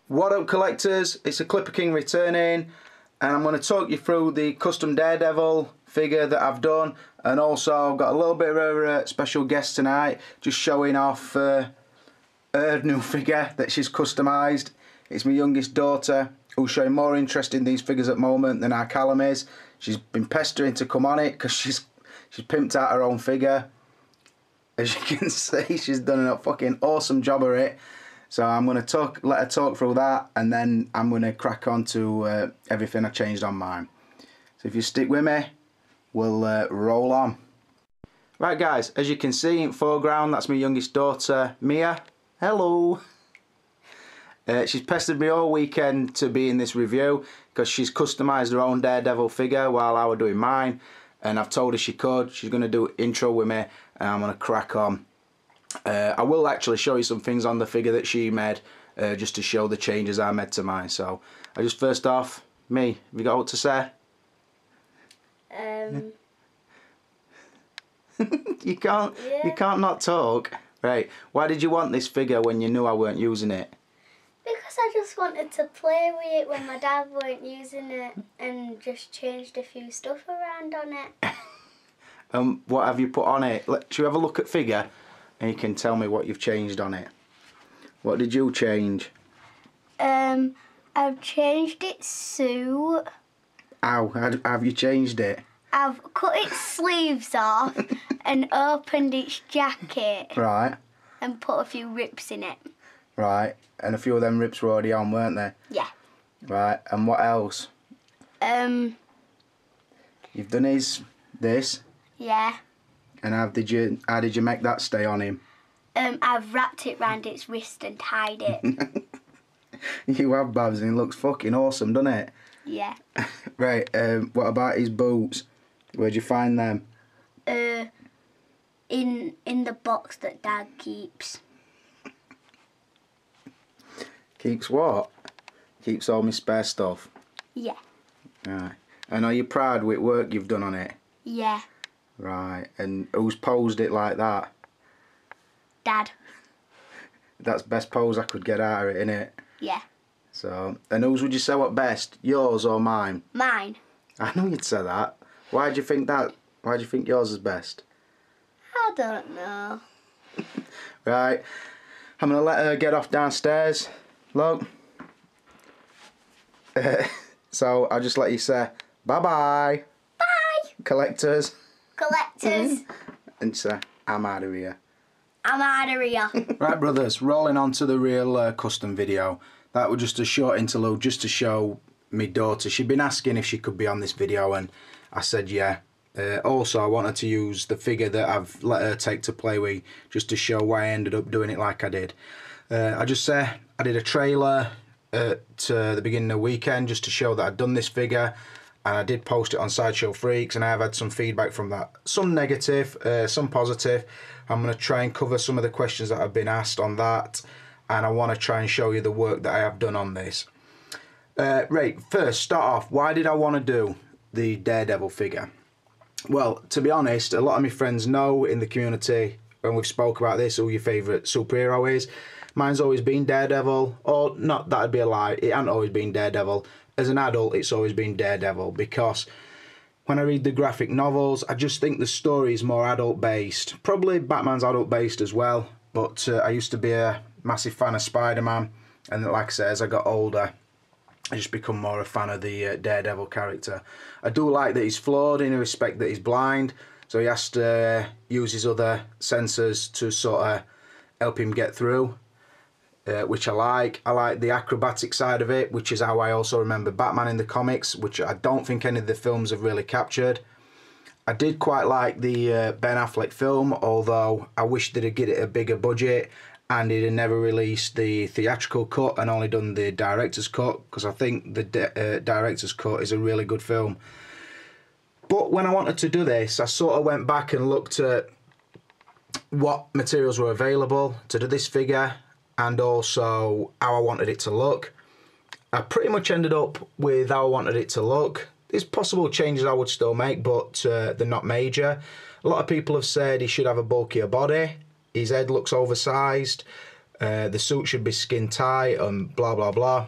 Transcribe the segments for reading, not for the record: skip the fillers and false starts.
What up, collectors? It's a Clipper King returning, and I'm going to talk you through the custom Daredevil figure that I've done, and also I've got a little bit of a special guest tonight, just showing off her new figure that she's customised. It's my youngest daughter, who's showing more interest in these figures at the moment than our Callum is. She's been pestering to come on it because she's pimped out her own figure. As you can see, she's done a fucking awesome job of it. So I'm going to let her talk through that, and then I'm going to crack on to everything I changed on mine. So if you stick with me, we'll roll on. Right guys, as you can see in foreground, that's my youngest daughter, Mia. Hello. She's pestered me all weekend to be in this review because she's customised her own Daredevil figure while I was doing mine, and I've told her she could. She's going to do intro with me, and I'm going to crack on. I will actually show you some things on the figure that she made, just to show the changes I made to mine. So, first off, me, have you got what to say? You can't not talk. Right, why did you want this figure when you knew I weren't using it? Because I just wanted to play with it when my dad weren't using it, and just changed a few stuff around on it. What have you put on it? Should we have a look at figure? And you can tell me what you've changed on it. What did you change? I've changed its suit. How have you changed it? I've cut its sleeves off and opened its jacket. Right. And put a few rips in it. Right. And a few of them rips were already on, weren't they? Yeah. Right. And what else? You've done this. Yeah. And how did you make that stay on him? I've wrapped it round its wrist and tied it. You have, Babs, and it looks fucking awesome, doesn't it? Yeah. Right, what about his boots? Where'd you find them? In the box that Dad keeps. Keeps what? Keeps all my spare stuff? Yeah. Right. And are you proud with work you've done on it? Yeah. Right, and who's posed it like that? Dad. That's the best pose I could get out of it, innit? Yeah. So, and whose would you say what best? Yours or mine? Mine. I knew you'd say that. Why do you think that? Why do you think yours is best? I don't know. Right, I'm going to let her get off downstairs. Look. So, I'll just let you say bye-bye. Bye. Collectors. Collectors. And say, I'm out of here. I'm out of here. Right, brothers, rolling on to the real custom video. That was just a short interlude just to show my daughter. She'd been asking if she could be on this video, and I said yeah. Also, I wanted to use the figure that I've let her take to play with, just to show why I ended up doing it like I did. I just say I did a trailer at the beginning of the weekend just to show that I'd done this figure, and I did post it on Sideshow Freaks, and I have had some feedback from that. Some negative, some positive. I'm going to try and cover some of the questions that have been asked on that, and I want to try and show you the work that I have done on this. Right, first, start off, why did I want to do the Daredevil figure? Well, to be honest, a lot of my friends know in the community, when we've spoke about this, who your favourite superhero is. Mine's always been Daredevil, or not, that'd be a lie, it hasn't always been Daredevil. As an adult, it's always been Daredevil, because when I read the graphic novels, I just think the story is more adult-based. Probably Batman's adult-based as well, but I used to be a massive fan of Spider-Man, and like I said, as I got older, I just become more a fan of the Daredevil character. I do like that he's flawed in the respect that he's blind, so he has to use his other senses to sort of help him get through. Which I like. I like the acrobatic side of it, which is how I also remember Batman in the comics, which I don't think any of the films have really captured. I did quite like the Ben Affleck film, although I wish they'd get it a bigger budget and it had never released the theatrical cut and only done the director's cut, because I think the director's cut is a really good film. But when I wanted to do this, I sort of went back and looked at what materials were available to do this figure, and also how I wanted it to look. I pretty much ended up with how I wanted it to look. There's possible changes I would still make, but they're not major. A lot of people have said he should have a bulkier body. His head looks oversized. The suit should be skin tight and blah blah blah.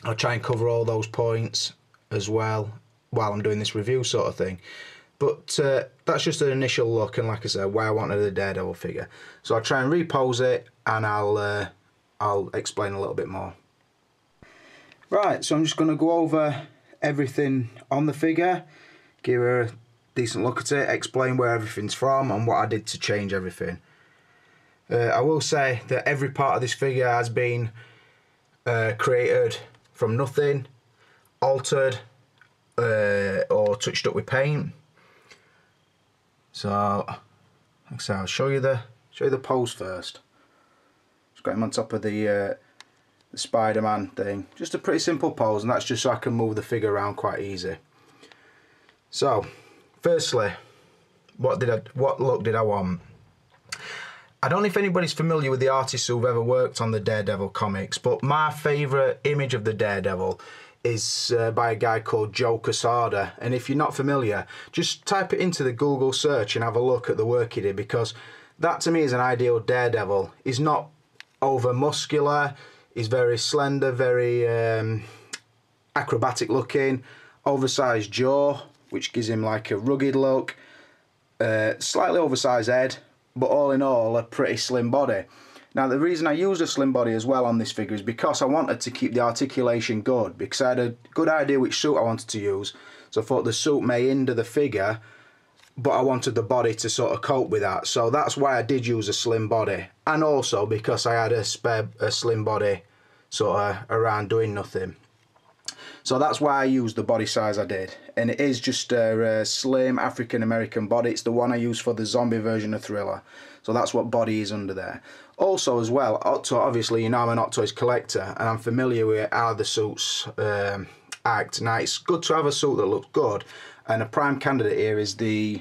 I'll try and cover all those points as well while I'm doing this review sort of thing. But that's just an initial look, and like I said, why I wanted the Daredevil figure. So I'll try and repose it, and I'll explain a little bit more. Right, so I'm just going to go over everything on the figure, give her a decent look at it, explain where everything's from and what I did to change everything. I will say that every part of this figure has been created from nothing, altered or touched up with paint. So, like I say, I'll show you the pose first. Just got him on top of the Spider-Man thing. Just a pretty simple pose, and that's just so I can move the figure around quite easy. So, firstly, what look did I want? I don't know if anybody's familiar with the artists who've ever worked on the Daredevil comics, but my favourite image of the Daredevil is by a guy called Joe Quesada, and if you're not familiar, just type it into the Google search and have a look at the work he did, because that to me is an ideal Daredevil. He's not over muscular, he's very slender, very acrobatic looking, oversized jaw, which gives him like a rugged look, slightly oversized head, but all in all a pretty slim body. Now the reason I used a slim body as well on this figure is because I wanted to keep the articulation good, because I had a good idea which suit I wanted to use. So I thought the suit may hinder the figure, but I wanted the body to sort of cope with that. So that's why I did use a slim body, and also because I had a slim body sort of around doing nothing. So that's why I used the body size I did, and it is just a slim African American body. It's the one I used for the zombie version of Thriller, so that's what body is under there. Also as well, Otto, obviously you know I'm an Hot Toys collector and I'm familiar with how the suits act. Now it's good to have a suit that looks good, and a prime candidate here is the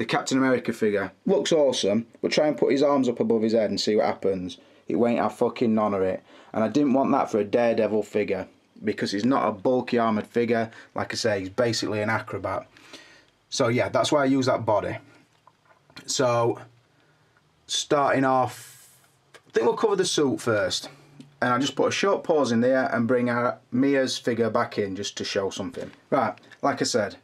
Captain America figure. Looks awesome, but try and put his arms up above his head and see what happens. It won't have fucking none of it, and I didn't want that for a Daredevil figure, because he's not a bulky armoured figure. Like I say, he's basically an acrobat. So yeah, that's why I use that body. So, starting off, I think we'll cover the suit first. And I'll just put a short pause in there and bring our Mia's figure back in just to show something. Right, like I said,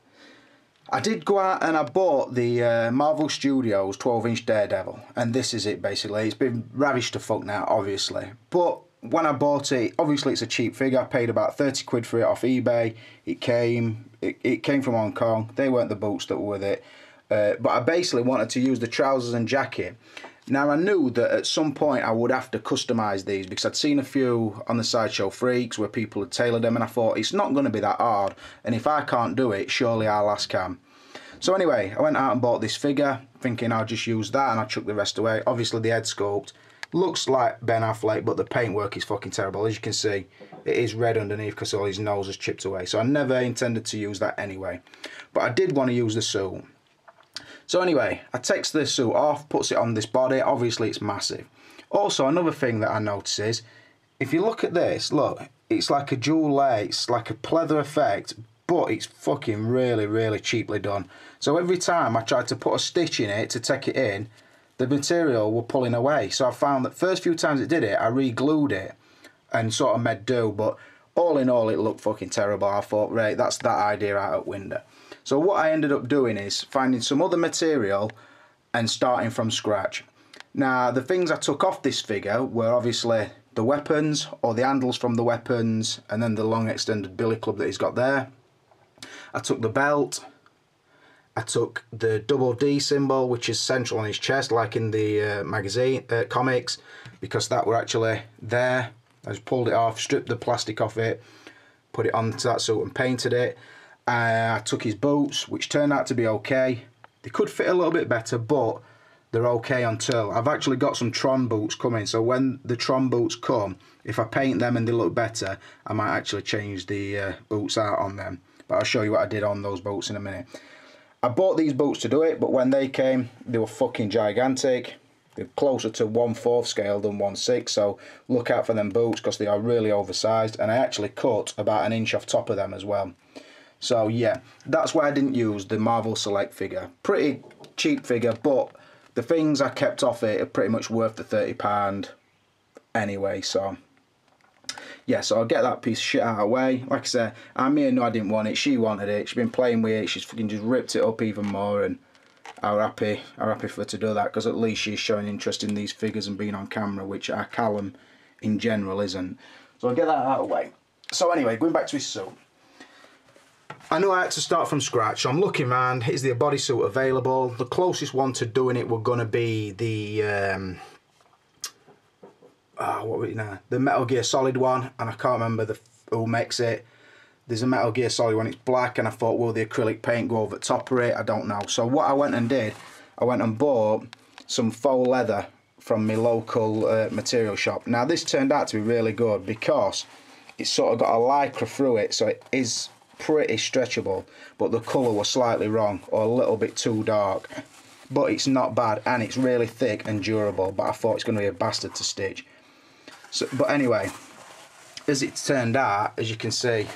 I did go out and I bought the Marvel Studios 12-inch Daredevil. And this is it basically. It's been ravished to fuck now, obviously. But when I bought it, obviously it's a cheap figure. I paid about 30 quid for it off eBay. It came from Hong Kong. They weren't the boots that were with it. But I basically wanted to use the trousers and jacket. Now I knew that at some point I would have to customise these, because I'd seen a few on the Sideshow Freaks where people had tailored them, and I thought it's not going to be that hard, and if I can't do it, surely I'll ask Cam. So anyway, I went out and bought this figure, thinking I'll just use that, and I chucked the rest away. Obviously the head sculpt looks like Ben Affleck, but the paintwork is fucking terrible. As you can see, it is red underneath because all his nose has chipped away. So I never intended to use that anyway. But I did want to use the suit. So anyway, I takes the suit off, puts it on this body. Obviously it's massive. Also, another thing that I notice is, if you look at this, look, it's like a jewel lace, like a pleather effect, but it's fucking really, really cheaply done. So every time I tried to put a stitch in it to take it in, the material were pulling away. So I found that first few times it did it, I re-glued it and sort of made do, but all in all it looked fucking terrible. I thought, right, that's that idea out of window. So what I ended up doing is finding some other material and starting from scratch. Now the things I took off this figure were obviously the weapons, or the handles from the weapons, and then the long extended billy club that he's got there. I took the belt, I took the double D symbol, which is central on his chest, like in the comics, because that were actually there. I just pulled it off, stripped the plastic off it, put it onto that suit and painted it. I took his boots, which turned out to be okay. They could fit a little bit better, but they're okay until I've actually got some Tron boots coming. So when the Tron boots come, if I paint them and they look better, I might actually change the boots out on them. But I'll show you what I did on those boots in a minute. I bought these boots to do it, but when they came, they were fucking gigantic. They're closer to 1/4 scale than 1/6, so look out for them boots because they are really oversized, and I actually cut about an inch off top of them as well. So yeah, that's why I didn't use the Marvel Select figure. Pretty cheap figure, but the things I kept off it are pretty much worth the £30. anyway. So yeah, so I'll get that piece of shit out of the way. Like I said, I knew I didn't want it. She wanted it. She's been playing with it. She's fucking just ripped it up even more, and I'm happy for her to do that, because at least she's showing interest in these figures and being on camera, which our Callum in general isn't. So I'll get that out of the way. So anyway, going back to his suit. I knew I had to start from scratch, so I'm looking around. Is there a bodysuit available? The closest one to doing it were going to be the what were it now? The Metal Gear Solid one, and I can't remember who makes it. There's a Metal Gear Solid one, it's black, and I thought, will the acrylic paint go over the top of it? I don't know. So what I went and did, I went and bought some faux leather from my local material shop. Now this turned out to be really good because it's sort of got a lycra through it, so it is pretty stretchable, but the colour was slightly wrong, or a little bit too dark. But it's not bad, and it's really thick and durable, but I thought it's going to be a bastard to stitch. So, but anyway, as it turned out, as you can see,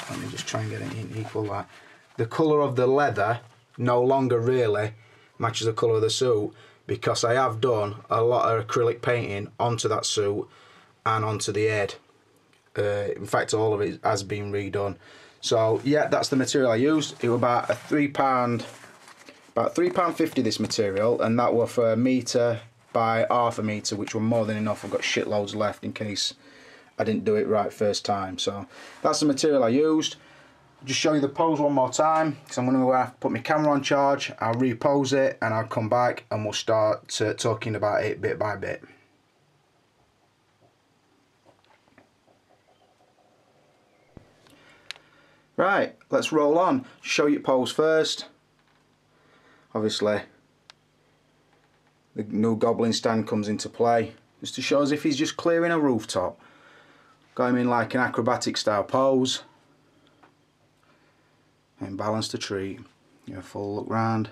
let me just try and get it in equal that. The colour of the leather no longer really matches the colour of the suit, because I have done a lot of acrylic painting onto that suit and onto the head. In fact, all of it has been redone. So yeah, that's the material I used. It was about £3, about £3.50 this material, and that was for 1 metre by half a metre, which were more than enough. I've got shitloads left in case I didn't do it right first time. So that's the material I used. Just show you the pose one more time, because I'm going to have to put my camera on charge. I'll repose it and I'll come back and we'll start talking about it bit by bit. Right, let's roll on. Show you pose first. Obviously the new goblin stand comes into play, just to show us if he's just clearing a rooftop. Got him in like an acrobatic style pose. And balanced a treat. Give a full look round.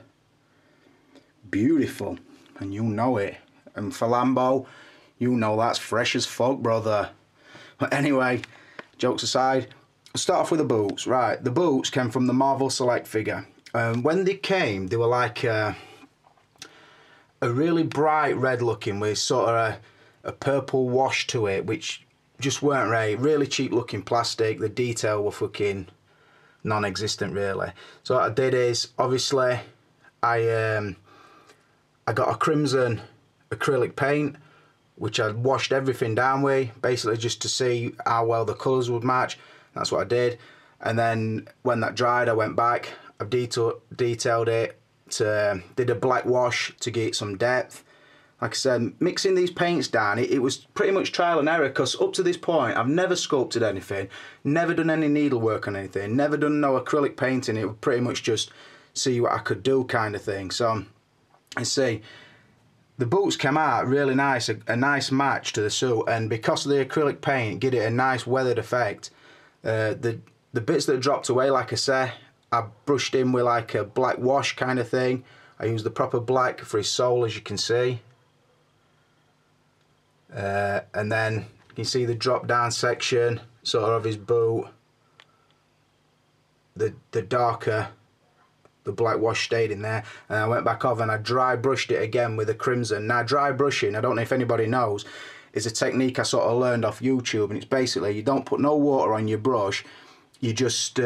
Beautiful, and you know it. And for Lambo, you know that's fresh as fuck, brother. But anyway, jokes aside, I'll start off with the boots. Right, the boots came from the Marvel Select figure. When they came, they were like a really bright red looking with sort of a purple wash to it, which just weren't right. Really cheap looking plastic. The detail were fucking non-existent really. So what I did is, obviously I got a crimson acrylic paint, which I washed everything down with, basically just to see how well the colours would match. That's what I did. And then when that dried, I went back, I've detailed it, did a black wash to get some depth. Like I said, mixing these paints down, it was pretty much trial and error, because up to this point I've never sculpted anything, never done any needlework on anything, never done no acrylic painting. It was pretty much just see what I could do kind of thing. So I see the boots came out really nice, a nice match to the suit, and because of the acrylic paint, get it a nice weathered effect. The bits that dropped away, like I say, I brushed in with like a black wash kind of thing. I used the proper black for his sole, as you can see. And then you can see the drop down section sort of his boot, the darker, the black wash stayed in there, and I went back over and I dry brushed it again with the crimson. Now dry brushing, I don't know if anybody knows, is a technique I sort of learned off YouTube, and it's basically you don't put no water on your brush, you just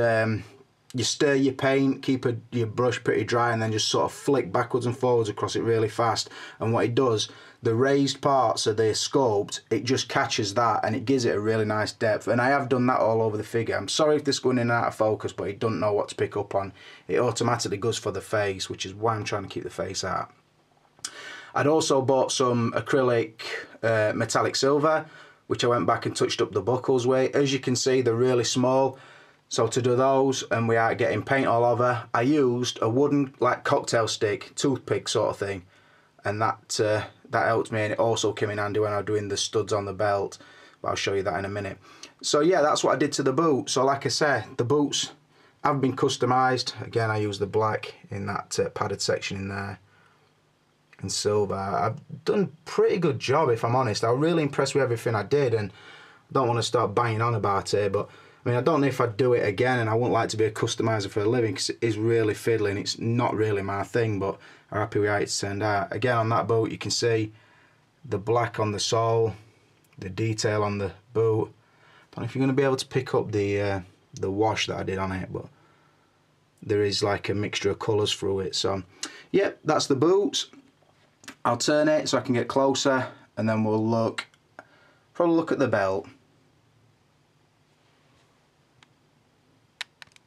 you stir your paint, keep your brush pretty dry, and then just sort of flick backwards and forwards across it really fast. And what it does, the raised parts of the sculpt, it just catches that and it gives it a really nice depth. And I have done that all over the figure. I'm sorry if this is going in and out of focus, but it doesn't know what to pick up on. It automatically goes for the face, which is why I'm trying to keep the face out. I'd also bought some acrylic metallic silver, which I went back and touched up the buckles with. As you can see, they're really small. So to do those, and without getting paint all over, I used a wooden like cocktail stick, toothpick sort of thing, and that helped me, and it also came in handy when I was doing the studs on the belt, but I'll show you that in a minute. So yeah, that's what I did to the boot. So like I said, the boots have been customised. Again, I used the black in that padded section in there, and silver. I've done a pretty good job, if I'm honest. I was really impressed with everything I did, and I don't want to start banging on about it, but I mean, I don't know if I'd do it again, and I wouldn't like to be a customiser for a living, because it is really fiddling. It's not really my thing, but I'm happy with how it's turned out. Again, on that boat, you can see the black on the sole, the detail on the boot. I don't know if you're going to be able to pick up the wash that I did on it, but there is like a mixture of colours through it. So yeah, that's the boots. I'll turn it so I can get closer, and then we'll probably look at the belt.